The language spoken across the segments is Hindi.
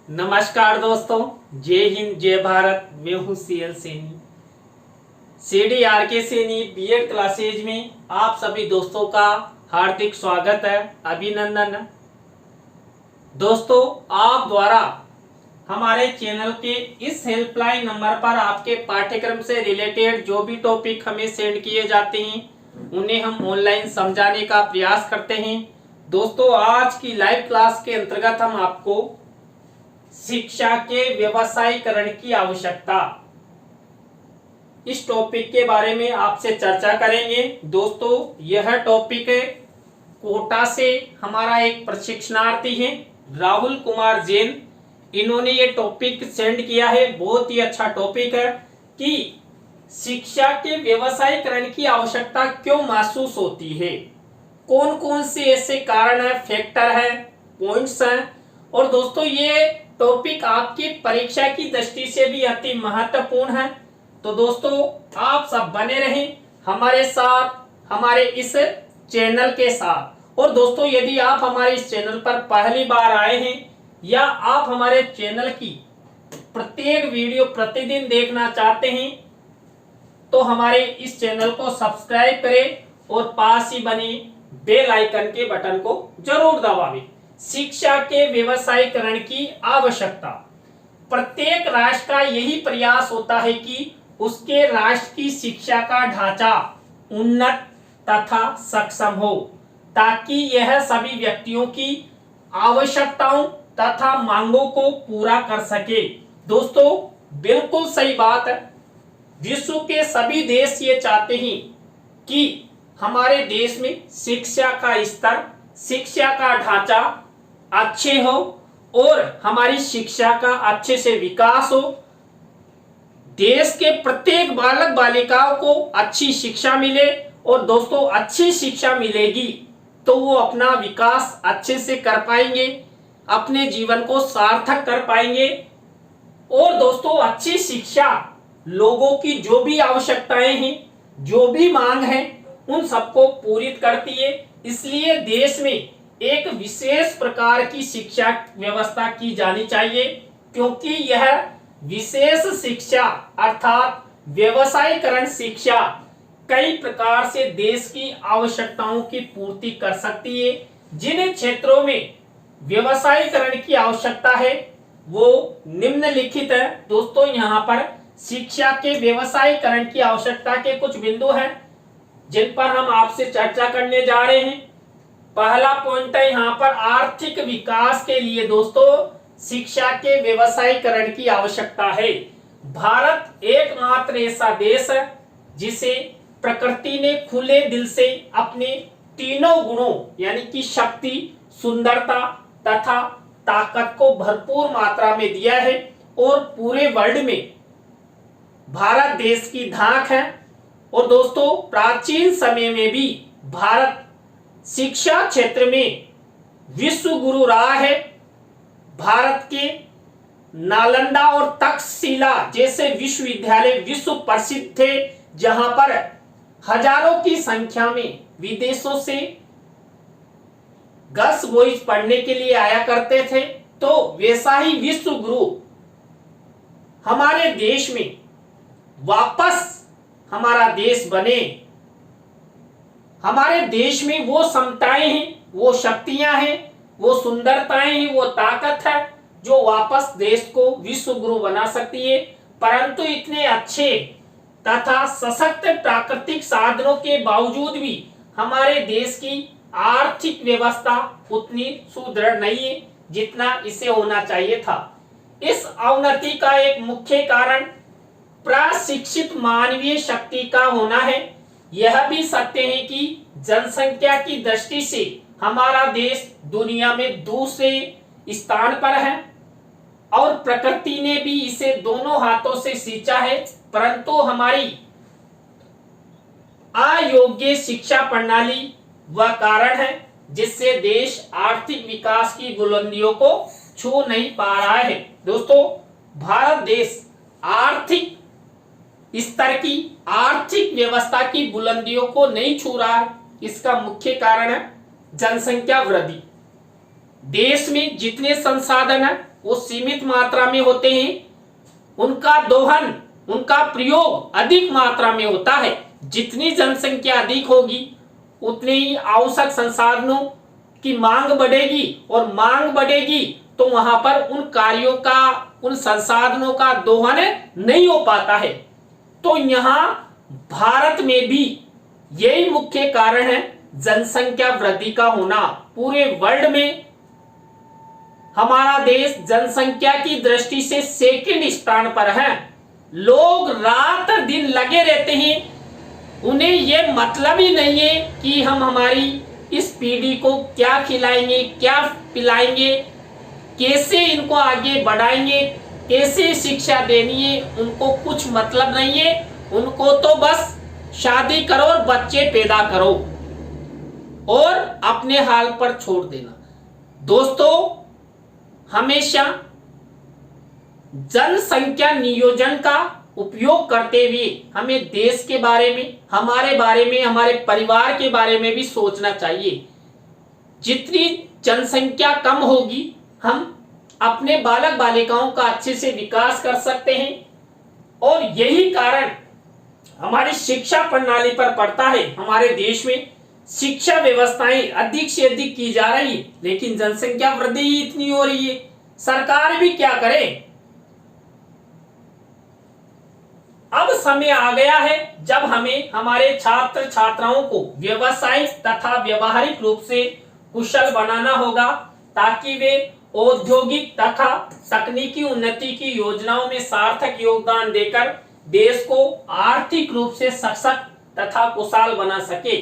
नमस्कार दोस्तों, जय हिंद जय भारत। मैं हूँ CL Saini, CDRK Saini BEd classes में आप सभी दोस्तों का हार्दिक स्वागत है, अभिनंदन। दोस्तों, आप द्वारा हमारे चैनल के इस हेल्पलाइन नंबर पर आपके पाठ्यक्रम से रिलेटेड जो भी टॉपिक हमें सेंड किए जाते हैं उन्हें हम ऑनलाइन समझाने का प्रयास करते हैं। दोस्तों, आज की लाइव क्लास के अंतर्गत हम आपको शिक्षा के व्यवसायीकरण की आवश्यकता, इस टॉपिक के बारे में आपसे चर्चा करेंगे। दोस्तों, यह टॉपिक कोटा से हमारा एक प्रशिक्षणार्थी है राहुल कुमार जैन, इन्होंने ये टॉपिक सेंड किया है। बहुत ही अच्छा टॉपिक है कि शिक्षा के व्यवसायीकरण की आवश्यकता क्यों महसूस होती है, कौन कौन से ऐसे कारण है, फैक्टर है, पॉइंट्स हैं। और दोस्तों, ये टॉपिक आपकी परीक्षा की दृष्टि से भी अति महत्वपूर्ण है। तो दोस्तों, आप सब बने रहें हमारे साथ, हमारे इस चैनल के साथ। और दोस्तों, यदि आप हमारे इस चैनल पर पहली बार आए हैं या आप हमारे चैनल की प्रत्येक वीडियो प्रतिदिन देखना चाहते हैं तो हमारे इस चैनल को सब्सक्राइब करें और पास ही बने बेल आइकन के बटन को जरूर दबावें। शिक्षा के व्यवसायीकरण की आवश्यकता, प्रत्येक राष्ट्र का यही प्रयास होता है कि उसके राष्ट्र की शिक्षा का ढांचा उन्नत तथा सक्षम हो, ताकि यह सभी व्यक्तियों की आवश्यकताओं तथा मांगों को पूरा कर सके। दोस्तों, बिल्कुल सही बात है। विश्व के सभी देश ये चाहते हैं कि हमारे देश में शिक्षा का स्तर, शिक्षा का ढांचा अच्छे हो और हमारी शिक्षा का अच्छे से विकास हो। देश के प्रत्येक बालक बालिकाओं को अच्छी शिक्षा मिले और दोस्तों, अच्छी शिक्षा मिलेगी तो वो अपना विकास अच्छे से कर पाएंगे, अपने जीवन को सार्थक कर पाएंगे। और दोस्तों, अच्छी शिक्षा लोगों की जो भी आवश्यकताएं हैं, जो भी मांग है, उन सबको पूरी करती है। इसलिए देश में एक विशेष प्रकार की शिक्षा व्यवस्था की जानी चाहिए, क्योंकि यह विशेष शिक्षा अर्थात व्यवसायीकरण शिक्षा कई प्रकार से देश की आवश्यकताओं की पूर्ति कर सकती है। जिन क्षेत्रों में व्यवसायीकरण की आवश्यकता है वो निम्नलिखित है। दोस्तों, यहाँ पर शिक्षा के व्यवसायीकरण की आवश्यकता के कुछ बिंदु हैं जिन पर हम आपसे चर्चा करने जा रहे हैं। पहला पॉइंट है यहाँ पर आर्थिक विकास के लिए दोस्तों शिक्षा के व्यवसायीकरण की आवश्यकता है। भारत एकमात्र ऐसा देश है जिसे प्रकृति ने खुले दिल से अपने तीनों गुणों यानी कि शक्ति, सुंदरता तथा ताकत को भरपूर मात्रा में दिया है और पूरे वर्ल्ड में भारत देश की धाक है। और दोस्तों, प्राचीन समय में भी भारत शिक्षा क्षेत्र में विश्व गुरु रहा है। भारत के नालंदा और तक्षशिला जैसे विश्वविद्यालय विश्व प्रसिद्ध थे, जहां पर हजारों की संख्या में विदेशों से गर्ल्स बॉयज पढ़ने के लिए आया करते थे। तो वैसा ही विश्व गुरु हमारे देश में वापस हमारा देश बने। हमारे देश में वो समताएं हैं, वो शक्तियां हैं, वो सुंदरताएं हैं, वो ताकत है जो वापस देश को विश्व गुरु बना सकती है। परंतु इतने अच्छे तथा सशक्त प्राकृतिक साधनों के बावजूद भी हमारे देश की आर्थिक व्यवस्था उतनी सुदृढ़ नहीं है जितना इसे होना चाहिए था। इस अवनति का एक मुख्य कारण प्रशिक्षित मानवीय शक्ति का होना है। यह भी सत्य है कि जनसंख्या की दृष्टि से हमारा देश दुनिया में दूसरे स्थान पर है और प्रकृति ने भी इसे दोनों हाथों से सींचा है। परंतु हमारी अयोग्य शिक्षा प्रणाली वह कारण है जिससे देश आर्थिक विकास की बुलंदियों को छू नहीं पा रहा है। दोस्तों, भारत देश आर्थिक स्तर की, आर्थिक व्यवस्था की बुलंदियों को नहीं छू रहा है। इसका मुख्य कारण है जनसंख्या वृद्धि। देश में जितने संसाधन है वो सीमित मात्रा में होते हैं, उनका दोहन, उनका प्रयोग अधिक मात्रा में होता है। जितनी जनसंख्या अधिक होगी उतने ही आवश्यक संसाधनों की मांग बढ़ेगी, और मांग बढ़ेगी तो वहां पर उन कार्यों का, उन संसाधनों का दोहन नहीं हो पाता है। तो यहां भारत में भी यही मुख्य कारण है जनसंख्या वृद्धि का होना। पूरे वर्ल्ड में हमारा देश जनसंख्या की दृष्टि से सेकंड स्थान पर है। लोग रात दिन लगे रहते हैं, उन्हें यह मतलब ही नहीं है कि हम हमारी इस पीढ़ी को क्या खिलाएंगे, क्या पिलाएंगे, कैसे इनको आगे बढ़ाएंगे, कैसे शिक्षा देनी है, उनको कुछ मतलब नहीं है। उनको तो बस शादी करो और बच्चे पैदा करो और अपने हाल पर छोड़ देना। दोस्तों, हमेशा जनसंख्या नियोजन का उपयोग करते हुए हमें देश के बारे में, हमारे परिवार के बारे में भी सोचना चाहिए। जितनी जनसंख्या कम होगी, हम अपने बालक बालिकाओं का अच्छे से विकास कर सकते हैं। और यही कारण हमारी शिक्षा प्रणाली पर पड़ता है। हमारे देश में शिक्षा व्यवस्थाएं अधिक से अधिक की जा रही है, लेकिन जनसंख्या वृद्धि ही इतनी हो रही है, सरकार भी क्या करे। अब समय आ गया है जब हमें हमारे छात्र छात्राओं को व्यवसायिक तथा व्यवहारिक रूप से कुशल बनाना होगा, ताकि वे औद्योगिक तथा तकनीकी उन्नति की योजनाओं में सार्थक योगदान देकर देश को आर्थिक रूप से सशक्त तथा कुशल बना सके।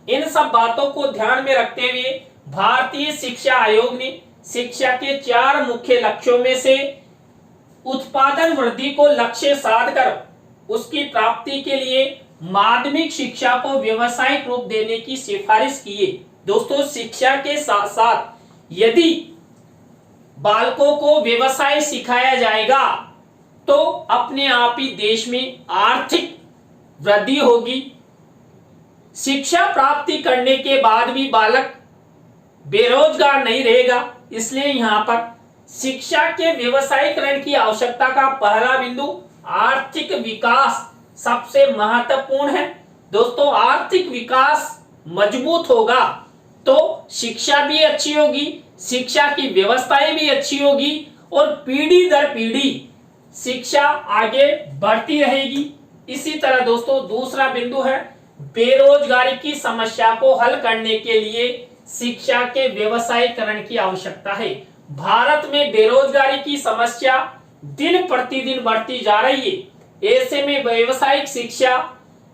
इन सब बातों को ध्यान में रखते हुए भारतीय शिक्षा आयोग ने शिक्षा के 4 मुख्य लक्ष्यों में से उत्पादन वृद्धि को लक्ष्य साधकर उसकी प्राप्ति के लिए माध्यमिक शिक्षा को व्यवसायिक रूप देने की सिफारिश की है। दोस्तों, शिक्षा के साथ साथ यदि बालकों को व्यवसाय सिखाया जाएगा तो अपने आप ही देश में आर्थिक वृद्धि होगी। शिक्षा प्राप्ति करने के बाद भी बालक बेरोजगार नहीं रहेगा। इसलिए यहाँ पर शिक्षा के व्यवसायीकरण की आवश्यकता का पहला बिंदु आर्थिक विकास सबसे महत्वपूर्ण है। दोस्तों, आर्थिक विकास मजबूत होगा तो शिक्षा भी अच्छी होगी, शिक्षा की व्यवस्थाएं भी अच्छी होगी और पीढ़ी दर पीढ़ी शिक्षा आगे बढ़ती रहेगी। इसी तरह दोस्तों, दूसरा बिंदु है बेरोजगारी की समस्या को हल करने के लिए शिक्षा के व्यवसायीकरण की आवश्यकता है। भारत में बेरोजगारी की समस्या दिन प्रतिदिन बढ़ती जा रही है। ऐसे में व्यावसायिक शिक्षा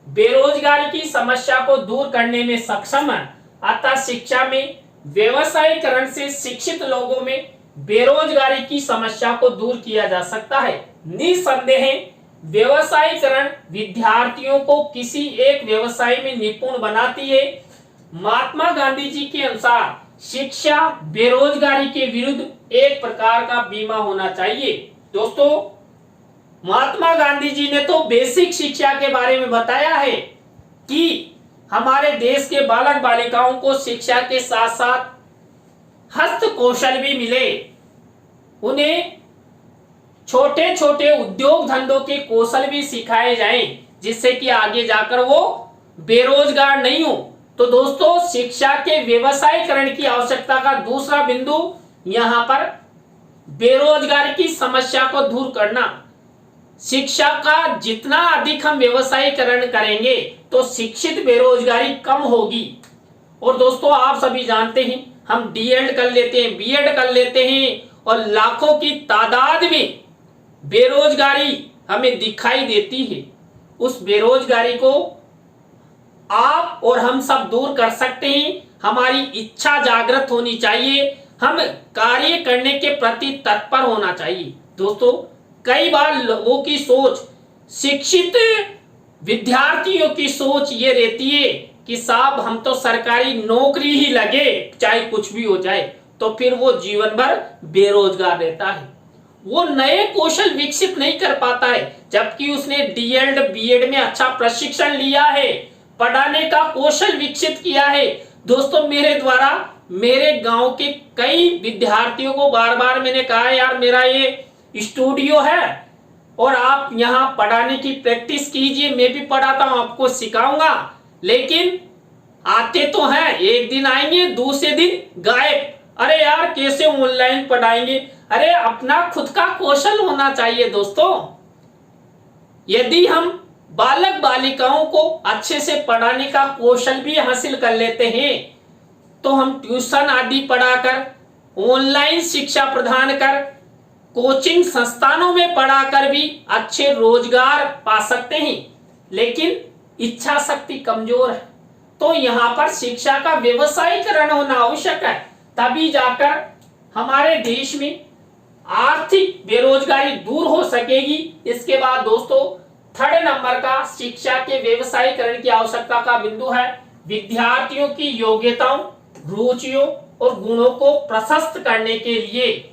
बेरोजगारी की समस्या को दूर करने में सक्षम है। अतः शिक्षा में व्यवसायीकरण से शिक्षित लोगों में बेरोजगारी की समस्या को दूर किया जा सकता है। निसंदेह व्यवसायीकरण विद्यार्थियों को किसी एक व्यवसाय में निपुण बनाती है। महात्मा गांधी जी के अनुसार शिक्षा बेरोजगारी के विरुद्ध एक प्रकार का बीमा होना चाहिए। दोस्तों, महात्मा गांधी जी ने तो बेसिक शिक्षा के बारे में बताया है कि हमारे देश के बालक बालिकाओं को शिक्षा के साथ साथ हस्त कौशल भी मिले, उन्हें छोटे छोटे उद्योग धंधों के कौशल भी सिखाए जाएं, जिससे कि आगे जाकर वो बेरोजगार नहीं हो। तो दोस्तों, शिक्षा के व्यवसायीकरण की आवश्यकता का दूसरा बिंदु यहाँ पर बेरोजगारी की समस्या को दूर करना। शिक्षा का जितना अधिक हम व्यवसायीकरण करेंगे तो शिक्षित बेरोजगारी कम होगी। और दोस्तों, आप सभी जानते हैं हम डीएड कर लेते हैं, बीएड कर लेते हैं और लाखों की तादाद में बेरोजगारी हमें दिखाई देती है। उस बेरोजगारी को आप और हम सब दूर कर सकते हैं। हमारी इच्छा जागृत होनी चाहिए, हम कार्य करने के प्रति तत्पर होना चाहिए। दोस्तों, कई बार लोगों की सोच, शिक्षित विद्यार्थियों की सोच ये रहती है कि साहब हम तो सरकारी नौकरी ही लगे चाहे कुछ भी हो जाए, तो फिर वो जीवन भर बेरोजगार रहता है। वो नए कौशल विकसित नहीं कर पाता है, जबकि उसने डीएड बीएड में अच्छा प्रशिक्षण लिया है, पढ़ाने का कौशल विकसित किया है। दोस्तों, मेरे द्वारा मेरे गांव के कई विद्यार्थियों को बार बार मैंने कहा यार मेरा ये स्टूडियो है और आप यहाँ पढ़ाने की प्रैक्टिस कीजिए, मैं भी पढ़ाता हूँ, आपको सिखाऊंगा, लेकिन आते तो हैं, एक दिन आएंगे दूसरे दिन गायब। अरे यार कैसे ऑनलाइन पढ़ाएंगे? अरे अपना खुद का कौशल होना चाहिए दोस्तों। यदि हम बालक बालिकाओं को अच्छे से पढ़ाने का कौशल भी हासिल कर लेते हैं तो हम ट्यूशन आदि पढ़ाकर, ऑनलाइन शिक्षा प्रदान कर, कोचिंग संस्थानों में पढ़ाकर भी अच्छे रोजगार पा सकते हैं। लेकिन इच्छा शक्ति कमजोर है तो यहाँ पर शिक्षा का व्यवसायीकरण होना आवश्यक है, तभी जाकर हमारे देश में आर्थिक बेरोजगारी दूर हो सकेगी। इसके बाद दोस्तों थर्ड नंबर का शिक्षा के व्यवसायीकरण की आवश्यकता का बिंदु है विद्यार्थियों की योग्यताओं, रुचियों और गुणों को प्रशस्त करने के लिए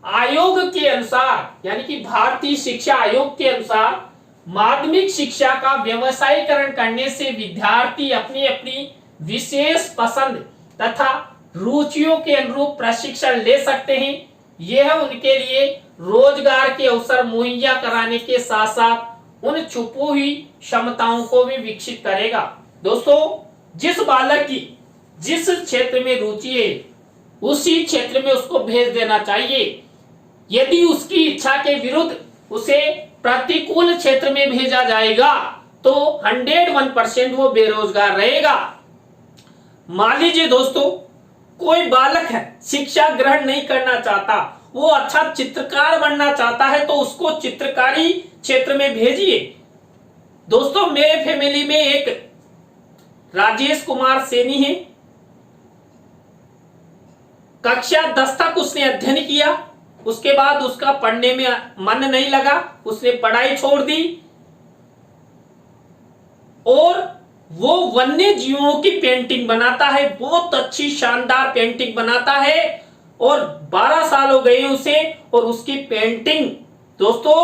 आयोग के अनुसार, यानी कि भारतीय शिक्षा आयोग के अनुसार, माध्यमिक शिक्षा का व्यवसायीकरण करने से विद्यार्थी अपनी अपनी विशेष पसंद तथा रुचियों के अनुरूप प्रशिक्षण ले सकते हैं। यह उनके लिए रोजगार के अवसर मुहैया कराने के साथ साथ उन छुपी हुई क्षमताओं को भी विकसित करेगा। दोस्तों जिस बालक की जिस क्षेत्र में रुचि है उसी क्षेत्र में उसको भेज देना चाहिए। यदि उसकी इच्छा के विरुद्ध उसे प्रतिकूल क्षेत्र में भेजा जाएगा तो 101% वो बेरोजगार रहेगा। मान लीजिए दोस्तों कोई बालक है, शिक्षा ग्रहण नहीं करना चाहता, वो अच्छा चित्रकार बनना चाहता है तो उसको चित्रकारी क्षेत्र में भेजिए। दोस्तों मेरे फैमिली में एक राजेश कुमार सैनी है, कक्षा 10 तक उसने अध्ययन किया, उसके बाद उसका पढ़ने में मन नहीं लगा, उसने पढ़ाई छोड़ दी और वो वन्य जीवों की पेंटिंग बनाता है, बहुत अच्छी शानदार पेंटिंग बनाता है और 12 साल हो गए उसे और उसकी पेंटिंग दोस्तों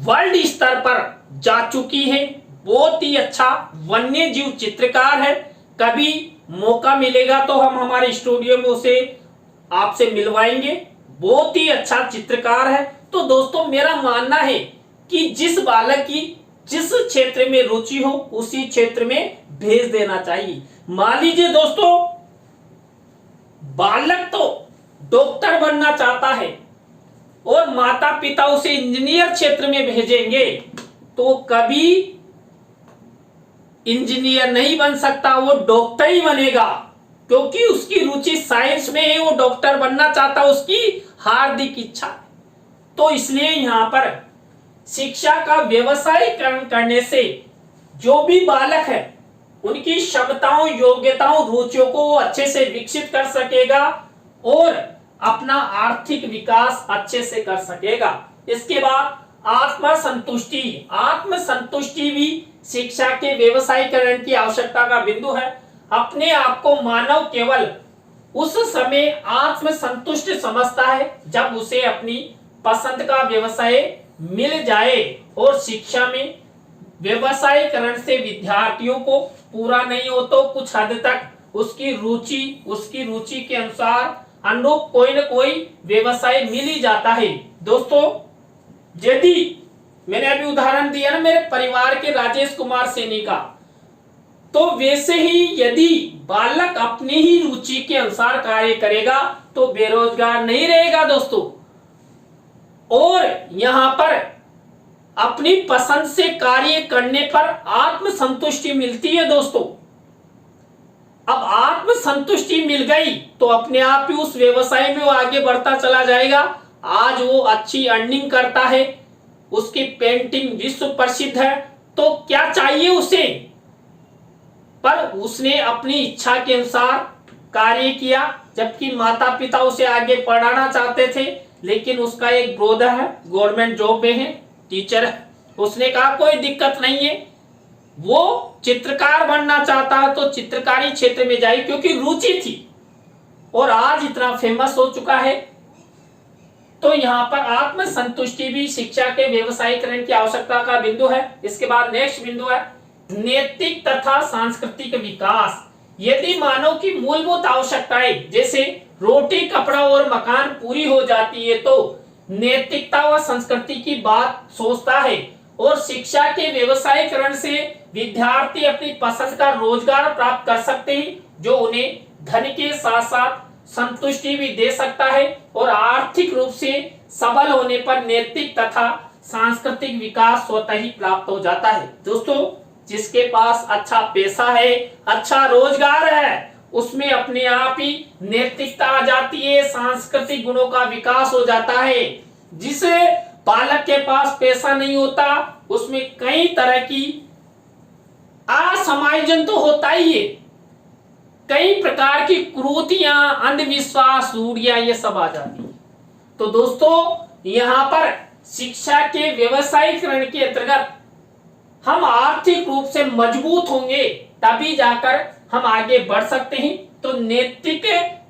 वर्ल्ड स्तर पर जा चुकी है। बहुत ही अच्छा वन्य जीव चित्रकार है। कभी मौका मिलेगा तो हम हमारे स्टूडियो में उसे आपसे मिलवाएंगे, बहुत ही अच्छा चित्रकार है। तो दोस्तों मेरा मानना है कि जिस बालक की जिस क्षेत्र में रुचि हो उसी क्षेत्र में भेज देना चाहिए। मान लीजिए दोस्तों बालक तो डॉक्टर बनना चाहता है और माता पिता उसे इंजीनियर क्षेत्र में भेजेंगे तो कभी इंजीनियर नहीं बन सकता, वो डॉक्टर ही बनेगा क्योंकि उसकी रुचि साइंस में है, वो डॉक्टर बनना चाहता, उसकी हार्दिक इच्छा। तो इसलिए यहां पर शिक्षा का व्यवसायीकरण करने से जो भी बालक है उनकी क्षमताओं, योग्यताओं, रुचियों को वो अच्छे से विकसित कर सकेगा और अपना आर्थिक विकास अच्छे से कर सकेगा। इसके बाद आत्मसंतुष्टि, आत्मसंतुष्टि भी शिक्षा के व्यवसायीकरण की आवश्यकता का बिंदु है। अपने आप को मानव केवल उस समय आत्मसंतुष्ट समझता है जब उसे अपनी पसंद का व्यवसाय मिल जाए और शिक्षा में व्यवसायीकरण से विद्यार्थियों को पूरा नहीं हो तो कुछ हद तक उसकी रुचि के अनुसार अनुरूप कोई न कोई व्यवसाय मिल ही जाता है। दोस्तों यदि मैंने अभी उदाहरण दिया ना मेरे परिवार के राजेश कुमार सैनी का, तो वैसे ही यदि बालक अपनी ही रुचि के अनुसार कार्य करेगा तो बेरोजगार नहीं रहेगा दोस्तों। और यहां पर अपनी पसंद से कार्य करने पर आत्मसंतुष्टि मिलती है दोस्तों। अब आत्मसंतुष्टि मिल गई तो अपने आप ही उस व्यवसाय में वो आगे बढ़ता चला जाएगा। आज वो अच्छी अर्निंग करता है, उसकी पेंटिंग विश्व प्रसिद्ध है, तो क्या चाहिए उसे, पर उसने अपनी इच्छा के अनुसार कार्य किया। जबकि माता पिता उसे आगे पढ़ाना चाहते थे, लेकिन उसका एक ब्रदर है गवर्नमेंट जॉब में है, टीचर है, उसने कहा कोई दिक्कत नहीं है, वो चित्रकार बनना चाहता है तो चित्रकारी क्षेत्र में जाए क्योंकि रुचि थी और आज इतना फेमस हो चुका है। तो यहाँ पर आत्मसंतुष्टि भी शिक्षा के व्यवसायीकरण की आवश्यकता का बिंदु है। इसके बाद नेक्स्ट बिंदु है नैतिक तथा सांस्कृतिक विकास। यदि मानव की मूलभूत आवश्यकताएं जैसे रोटी, कपड़ा और मकान पूरी हो जाती है तो नैतिकता व संस्कृति की बात सोचता है। और शिक्षा के व्यवसायीकरण से विद्यार्थी अपनी पसंद का रोजगार प्राप्त कर सकते हैं जो उन्हें धन के साथ साथ संतुष्टि भी दे सकता है और आर्थिक रूप से सबल होने पर नैतिक तथा सांस्कृतिक विकास स्वतः ही प्राप्त हो जाता है। दोस्तों, जिसके पास अच्छा पैसा है, अच्छा रोजगार है, उसमें अपने आप ही नैतिकता आ जाती है, सांस्कृतिक गुणों का विकास हो जाता है। जिस बालक के पास पैसा नहीं होता उसमें कई तरह की असमायोजन तो होता ही है, कई प्रकार की कुरीतियां, अंधविश्वास, रूढ़ियां ये सब आ जाती है। तो दोस्तों, यहाँ पर शिक्षा के व्यवसायीकरण के अंतर्गत हम आर्थिक रूप से मजबूत होंगे तभी जाकर हम आगे बढ़ सकते हैं। तो नैतिक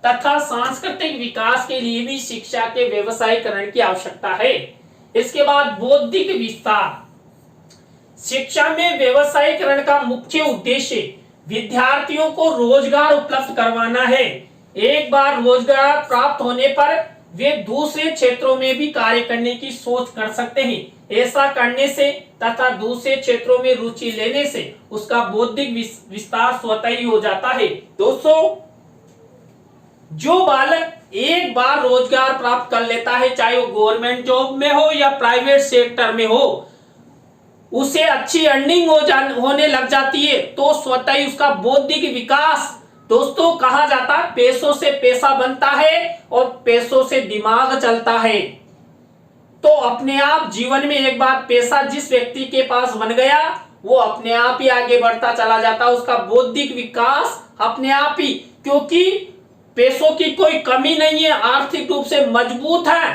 तथा सांस्कृतिक विकास के लिए भी शिक्षा के व्यवसायीकरण की आवश्यकता है। इसके बाद बौद्धिक विस्तार। शिक्षा में व्यवसायीकरण का मुख्य उद्देश्य विद्यार्थियों को रोजगार उपलब्ध करवाना है। एक बार रोजगार प्राप्त होने पर वे दूसरे क्षेत्रों में भी कार्य करने की सोच कर सकते हैं। ऐसा करने से तथा दूसरे क्षेत्रों में रुचि लेने से उसका बौद्धिक विस्तार स्वतः ही हो जाता है। दोस्तों, जो बालक एक बार रोजगार प्राप्त कर लेता है, चाहे वो गवर्नमेंट जॉब में हो या प्राइवेट सेक्टर में हो, उसे अच्छी अर्निंग होने लग जाती है तो स्वतः ही उसका बौद्धिक विकास, दोस्तों कहा जाता है पैसों से पैसा बनता है और पैसों से दिमाग चलता है। तो अपने आप जीवन में एक बार पैसा जिस व्यक्ति के पास बन गया वो अपने आप ही आगे बढ़ता चला जाता है, उसका बौद्धिक विकास अपने आप ही, क्योंकि पैसों की कोई कमी नहीं है, आर्थिक रूप से मजबूत है,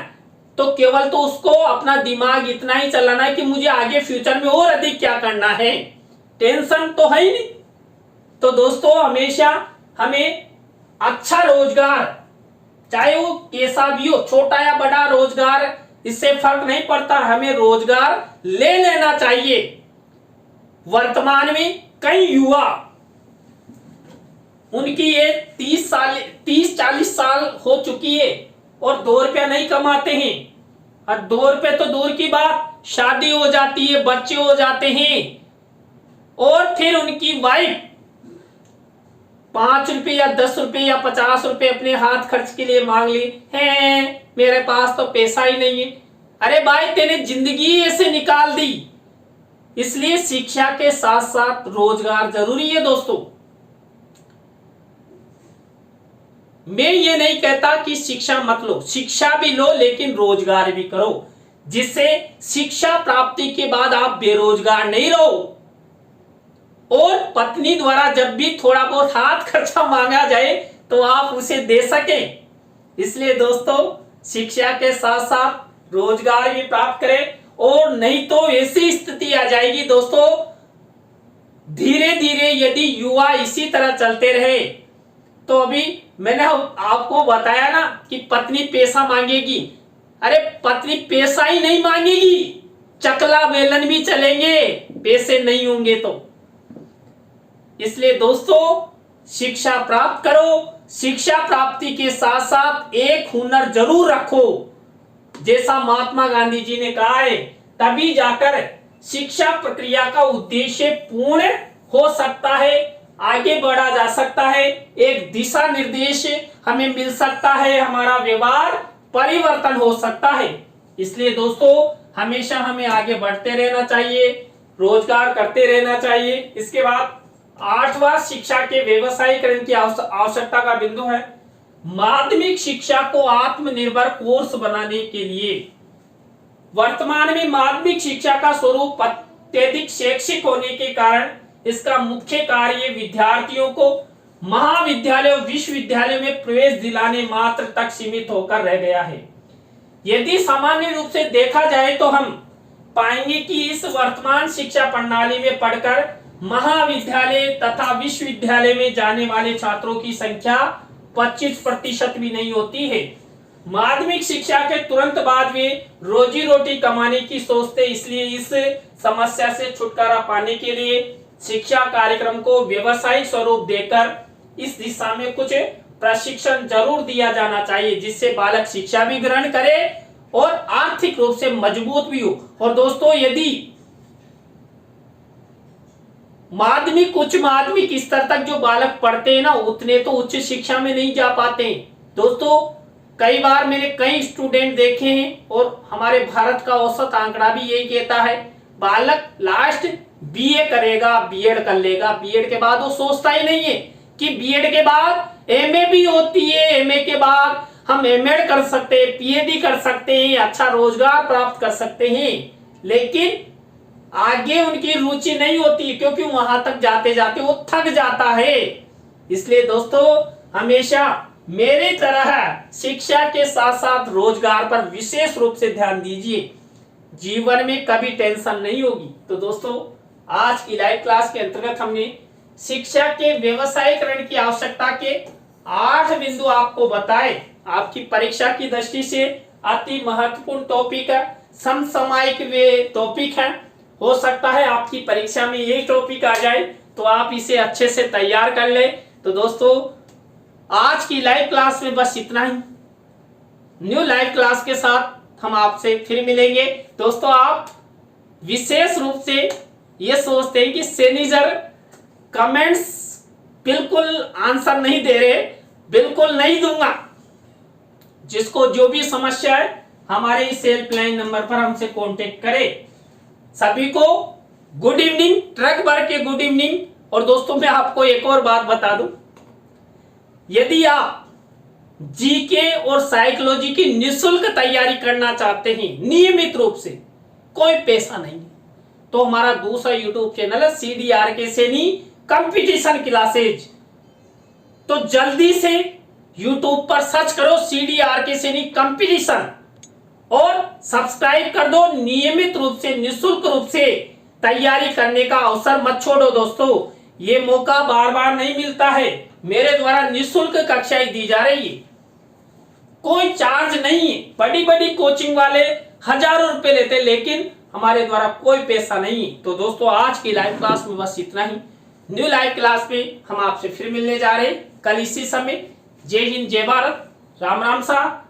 तो केवल तो उसको अपना दिमाग इतना ही चलाना है कि मुझे आगे फ्यूचर में और अधिक क्या करना है, टेंशन तो है ही नहीं। तो दोस्तों, हमेशा हमें अच्छा रोजगार, चाहे वो कैसा भी हो, छोटा या बड़ा रोजगार, इससे फर्क नहीं पड़ता, हमें रोजगार ले लेना चाहिए। वर्तमान में कई युवा, उनकी ये 30-40 साल हो चुकी है और 2 रुपया नहीं कमाते हैं। और 2 रुपये तो दूर की बात, शादी हो जाती है, बच्चे हो जाते हैं और फिर उनकी वाइफ 5 रुपये या 10 रुपये या 50 रुपये अपने हाथ खर्च के लिए मांग ली है, मेरे पास तो पैसा ही नहीं है। अरे भाई, तेने जिंदगी ऐसे निकाल दी। इसलिए शिक्षा के साथ साथ रोजगार जरूरी है। दोस्तों, मैं ये नहीं कहता कि शिक्षा मत लो, शिक्षा भी लो लेकिन रोजगार भी करो, जिससे शिक्षा प्राप्ति के बाद आप बेरोजगार नहीं रहो और पत्नी द्वारा जब भी थोड़ा बहुत हाथ खर्चा मांगा जाए तो आप उसे दे सकें। इसलिए दोस्तों, शिक्षा के साथ साथ रोजगार भी प्राप्त करें, और नहीं तो ऐसी स्थिति आ जाएगी दोस्तों, धीरे धीरे यदि युवा इसी तरह चलते रहे तो अभी मैंने आपको बताया ना कि पत्नी पैसा मांगेगी। अरे पत्नी पैसा ही नहीं मांगेगी, चकला बेलन भी चलेंगे पैसे नहीं होंगे तो। इसलिए दोस्तों, शिक्षा प्राप्त करो, शिक्षा प्राप्ति के साथ साथ एक हुनर जरूर रखो, जैसा महात्मा गांधी जी ने कहा है, तभी जाकर शिक्षा प्रक्रिया का उद्देश्य पूर्ण हो सकता है, आगे बढ़ा जा सकता है, एक दिशा निर्देश हमें मिल सकता है, हमारा व्यवहार परिवर्तन हो सकता है। इसलिए दोस्तों, हमेशा हमें आगे बढ़ते रहना चाहिए, रोजगार करते रहना चाहिए। इसके बाद 8वां शिक्षा के व्यवसायीकरण की आवश्यकता का बिंदु है माध्यमिक शिक्षा को आत्मनिर्भर कोर्स बनाने के लिए। वर्तमान में माध्यमिक शिक्षा का स्वरूप अत्यधिक शैक्षिक होने के कारण इसका मुख्य कार्य विद्यार्थियों को महाविद्यालय और विश्वविद्यालय में प्रवेश दिलाने मात्र तक सीमित होकर रह गया है। यदि सामान्य रूप से देखा जाए तो हम पाएंगे कि इस वर्तमान शिक्षा प्रणाली में पढ़कर महाविद्यालय तथा विश्वविद्यालय में जाने वाले छात्रों की संख्या 25% भी नहीं होती है। माध्यमिक शिक्षा के तुरंत बाद वे रोजी रोटी कमाने की सोचते, इसलिए इस समस्या से छुटकारा पाने के लिए शिक्षा कार्यक्रम को व्यवसायिक स्वरूप देकर इस दिशा में कुछ प्रशिक्षण जरूर दिया जाना चाहिए, जिससे बालक शिक्षा भी ग्रहण करे और आर्थिक रूप से मजबूत भी हो। और दोस्तों, यदि माध्यमिक उच्च माध्यमिक स्तर तक जो बालक पढ़ते हैं ना, उतने तो उच्च शिक्षा में नहीं जा पाते हैं। दोस्तों, कई बार मैंने कई स्टूडेंट देखे हैं और हमारे भारत का औसत आंकड़ा भी यही कहता है, बालक लास्ट बीए करेगा, बीएड कर लेगा, बीएड के बाद वो सोचता ही नहीं है कि बीएड के बाद एमए भी होती है, एमए के बाद हम एमएड कर सकते हैं, पीएचडी कर सकते हैं, अच्छा रोजगार प्राप्त कर सकते हैं, लेकिन आगे उनकी रुचि नहीं होती, क्योंकि वहां तक जाते जाते वो थक जाता है। इसलिए दोस्तों, हमेशा मेरे तरह शिक्षा के साथ साथ रोजगार पर विशेष रूप से ध्यान दीजिए, जीवन में कभी टेंशन नहीं होगी। तो दोस्तों, आज की लाइव क्लास के अंतर्गत हमने शिक्षा के व्यवसायीकरण की आवश्यकता के 8 बिंदु आपको बताए। आपकी परीक्षा की दृष्टि से अति महत्वपूर्ण टॉपिक है, समसामयिक वे टॉपिक है। हो सकता है आपकी परीक्षा में यही टॉपिक आ जाए, तो आप इसे अच्छे से तैयार कर ले। तो दोस्तों, आज की लाइव क्लास में बस इतना ही। न्यू लाइव क्लास के साथ हम आपसे फिर मिलेंगे। दोस्तों, आप विशेष रूप से ये सोचते हैं कि सैनिजर कमेंट्स बिल्कुल आंसर नहीं दे रहे, बिल्कुल नहीं दूंगा। जिसको जो भी समस्या है, हमारे इस हेल्पलाइन नंबर पर हमसे कांटेक्ट करें। सभी को गुड इवनिंग, ट्रक भर के गुड इवनिंग। और दोस्तों, मैं आपको एक और बात बता दूं, यदि आप जीके और साइकोलॉजी की निःशुल्क तैयारी करना चाहते हैं नियमित रूप से, कोई पैसा नहीं, तो हमारा दूसरा यूट्यूब चैनल है CDRK सैनी कंपटीशन क्लासेज। तो जल्दी से यूट्यूब पर सर्च करो CDRK सैनी कंपटीशन और सब्सक्राइब कर दो। नियमित रूप से निःशुल्क रूप से तैयारी करने का अवसर मत छोड़ो। दोस्तों, ये मौका बार बार नहीं मिलता है। मेरे द्वारा निःशुल्क कक्षाएं दी जा रही है, कोई चार्ज नहीं है। बड़ी बड़ी कोचिंग वाले हजारों रुपए लेते, लेकिन हमारे द्वारा कोई पैसा नहीं है। तो दोस्तों, आज की लाइव क्लास में बस इतना ही। न्यू लाइव क्लास में हम आपसे फिर मिलने जा रहे हैं कल इसी समय। जय हिंद, जय भारत, राम राम सा।